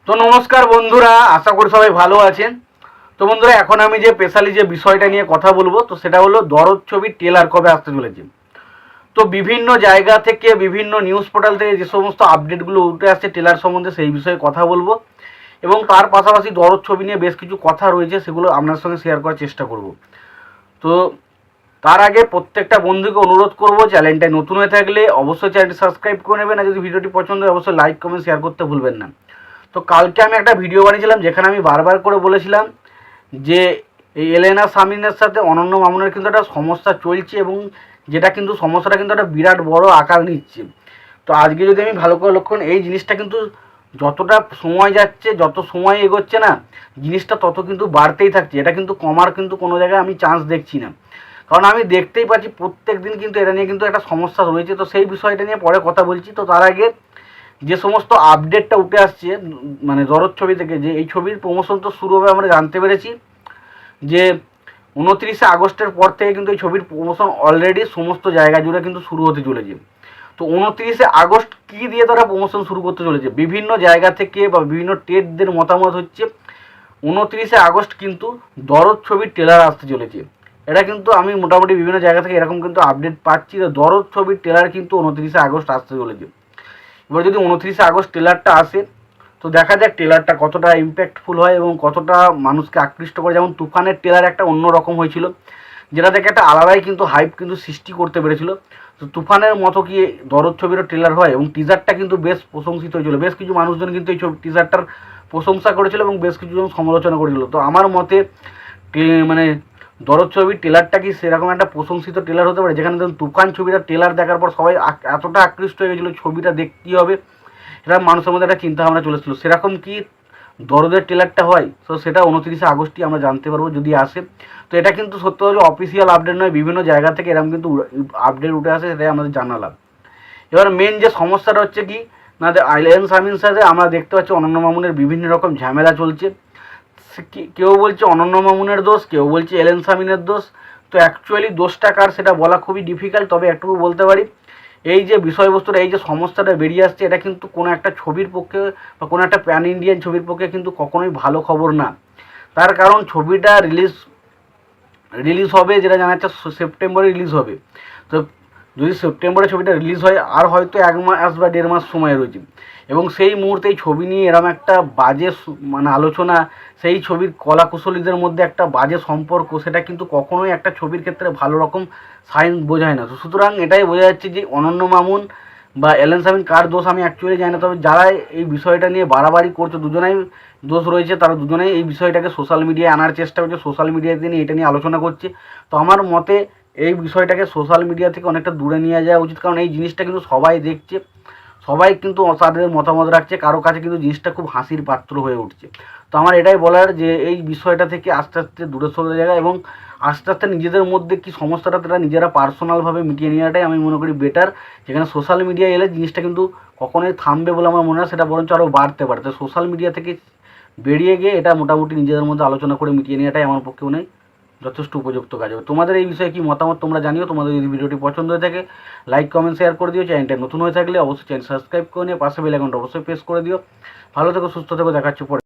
তো নমস্কার বন্ধুরা, আশা করি সবাই ভালো আছেন। তো বন্ধুরা, এখন আমি যে স্পেশালি যে বিষয়টা নিয়ে কথা বলবো, তো সেটা হলো দরদ ছবির ট্রেলার কবে আসতে চলেছে। তো বিভিন্ন জায়গা থেকে, বিভিন্ন নিউজ পোর্টাল থেকে যে সমস্ত আপডেটগুলো উঠে আসছে ট্রেলার সম্বন্ধে, সেই বিষয়ে কথা বলবো। এবং তার পাশাপাশি দরদ ছবি নিয়ে বেশ কিছু কথা রয়েছে, সেগুলো আপনার সঙ্গে শেয়ার করার চেষ্টা করব। তো তার আগে প্রত্যেকটা বন্ধুকে অনুরোধ করব, চ্যানেলটায় নতুন হয়ে থাকলে অবশ্যই চ্যানেলটি সাবস্ক্রাইব করে নেবেন, আর যদি ভিডিওটি পছন্দ হয় অবশ্যই লাইক কমেন্ট শেয়ার করতে ভুলবেন না। তো কালকে আমি একটা ভিডিও বানিয়েছিলাম, যেখানে আমি বারবার করে বলেছিলাম যে এই এলেনা সামিনের সাথে অনন্য মামুনের কিন্তু একটা সমস্যা চলছে, এবং যেটা কিন্তু সমস্যাটা কিন্তু একটা বিরাট বড় আকার নিচ্ছে। তো আজকে যদি আমি ভালো করে লক্ষ্য করি, এই জিনিসটা কিন্তু যতটা সময় যাচ্ছে, যত সময় এগোচ্ছে না, জিনিসটা তত কিন্তু বাড়তেই থাকছে। এটা কিন্তু কমার কিন্তু কোনো জায়গায় আমি চান্স দেখছি না, কারণ আমি দেখতেই পাচ্ছি প্রত্যেক দিন কিন্তু এটা নিয়ে কিন্তু একটা সমস্যা রয়েছে। তো সেই বিষয়টা নিয়ে পরে কথা বলছি। তো তার আগে যে সমস্ত আপডেটটা উঠে আসছে, মানে দরদ ছবি থেকে, যে এই ছবির প্রমোশন তো শুরু হবে, আমরা জানতে পেরেছি যে 29শে আগস্টের পর থেকে কিন্তু এই ছবির প্রমোশন অলরেডি সমস্ত জায়গা জুড়ে কিন্তু শুরু হতে চলেছে। তো 29শে আগস্ট কী দিয়ে তারা প্রমোশন শুরু করতে চলেছে, বিভিন্ন জায়গা থেকে বা বিভিন্ন টেটদের মতামত হচ্ছে 29শে আগস্ট কিন্তু দরদ ছবির ট্রেলার আসতে চলেছে। এটা কিন্তু আমি মোটামুটি বিভিন্ন জায়গা থেকে এরকম কিন্তু আপডেট পাচ্ছি যে দরদ ছবির ট্রেলার কিন্তু 29শে আগস্ট আসতে চলেছে। এবার যদি 29শে আগস্ট ট্রেলারটা আসে, তো দেখা যাক ট্রেলারটা কতটা ইম্প্যাক্টফুল হয় এবং কতটা মানুষকে আকৃষ্ট করে। যেমন তুফানের ট্রেলার একটা অন্য রকম হয়েছিল, যেটা থেকে একটা আলাদাই কিন্তু হাইপ কিন্তু সৃষ্টি করতে পেরেছিল। তো তুফানের মতো কি দরদ ছবিরও ট্রেলার হয়, এবং টিজারটা কিন্তু বেশ প্রশংসিত হয়েছিল। বেশ কিছু মানুষজন কিন্তু এই ছবি টিজারটার প্রশংসা করেছিল এবং বেশ কিছুজন সমালোচনা করেছিল। তো আমার মতে মানে দরদ ছবির ট্রেলারটা কি সেরকম একটা প্রশংসিত ট্রেলার হতে পারে, যেখানে ধরুন তুফান ছবিটা ট্রেলার দেখার পর সবাই এতটা আকৃষ্ট হয়ে গেছিলো ছবিটা দেখতেই হবে, সেটা মানুষের মধ্যে একটা চিন্তাভাবনা চলে এসেছিলো। সেরকম কি দরদের ট্রেলারটা হয়, তো সেটা 29শে আগস্টই আমরা জানতে পারবো যদি আসে। তো এটা কিন্তু সত্য যে অফিসিয়াল আপডেট নয়, বিভিন্ন জায়গা থেকে এরকম কিন্তু আপডেট উঠে আসে, সেটাই আমাদের জানালাম। এবার মেন যে সমস্যাটা হচ্ছে কি না, আইলেন সামিন সাথে আমরা দেখতে পাচ্ছি অনন্য মামুনের বিভিন্ন রকম ঝামেলা চলছে। কেউ বলছে অনন্য মামুনের দোষ, কেউ বলছে এলেন সামিনের দোষ। তো অ্যাকচুয়ালি দোষটা কার সেটা বলা খুবই ডিফিকাল্ট, তবে একটুকু বলতে পারি, এই যে বিষয়বস্তুটা, এই যে সমস্যাটা বেরিয়ে আসছে, এটা কিন্তু কোনো একটা ছবির পক্ষে বা কোনো একটা প্যান ইন্ডিয়ান ছবির পক্ষে কিন্তু কখনোই ভালো খবর না। তার কারণ ছবিটা রিলিজ হবে, যেটা জানা যাচ্ছে সেপ্টেম্বরে রিলিজ হবে। তো যদি সেপ্টেম্বরে ছবিটা রিলিজ হয়, আর হয়তো 1 মাস বা 1.5 মাস সময় রয়েছে, এবং সেই মুহূর্তে এই ছবি নিয়ে এরম একটা বাজে মানে আলোচনা, সেই ছবির কলাকুশলীদের মধ্যে একটা বাজে সম্পর্ক, সেটা কিন্তু কখনোই একটা ছবির ক্ষেত্রে ভালো রকম সাইন বোঝায় না। তো সুতরাং এটাই বোঝা যাচ্ছে যে অনন্য মামুন বা এলেন সামিন কার দোষ আমি অ্যাকচুয়ালি জানি না, তবে যারা এই বিষয়টা নিয়ে বাড়াবাড়ি করছে, দুজনেই দোষ রয়েছে। তারা দুজনেই এই বিষয়টাকে সোশ্যাল মিডিয়ায় আনার চেষ্টা করছে, সোশ্যাল মিডিয়াতে নিয়ে এটা নিয়ে আলোচনা করছে। তো আমার মতে এই বিষয়টাকে সোশ্যাল মিডিয়া থেকে অনেকটা দূরে নিয়ে যাওয়া উচিত, কারণ এই জিনিসটা কিন্তু সবাই দেখছে, সবাই কিন্তু তাদের মতামত রাখছে, কারো কাছে কিন্তু জিনিসটা খুব হাসির পাত্র হয়ে উঠছে। তো আমার এটাই বলার যে এই বিষয়টা থেকে আস্তে আস্তে দূরে সরে যাওয়া, এবং আস্তে আস্তে নিজেদের মধ্যে কি সমস্যাটা তারা নিজেরা পার্সোনালভাবে মিটিয়ে নেওয়াটাই আমি মনে করি বেটার। যেখানে সোশ্যাল মিডিয়া এলে জিনিসটা কিন্তু কখনোই থামবে বলে আমার মনে হয়, সেটা বরঞ্চ আরও বাড়তে পারে। তো সোশ্যাল মিডিয়া থেকে বেরিয়ে গিয়ে এটা মোটামুটি নিজেদের মধ্যে আলোচনা করে মিটিয়ে নেওয়াটাই আমার পক্ষে মনে হয় যথেষ্ট উপযুক্ত কাজ হবে। তোমাদের এই বিষয়ে কি মতামত তোমরা জানিও। তোমাদের যদি ভিডিওটি পছন্দ হয়ে থাকে লাইক কমেন্ট শেয়ার করে দিও। চ্যানেলটা নতুন হয়ে থাকলে অবশ্যই চ্যানেল সাবস্ক্রাইব করে নিয়ে পাশে বেল আইকনটা অবশ্যই প্রেস করে দিও। ভালো থেকো, সুস্থ থেকো, দেখাচ্ছি পরে।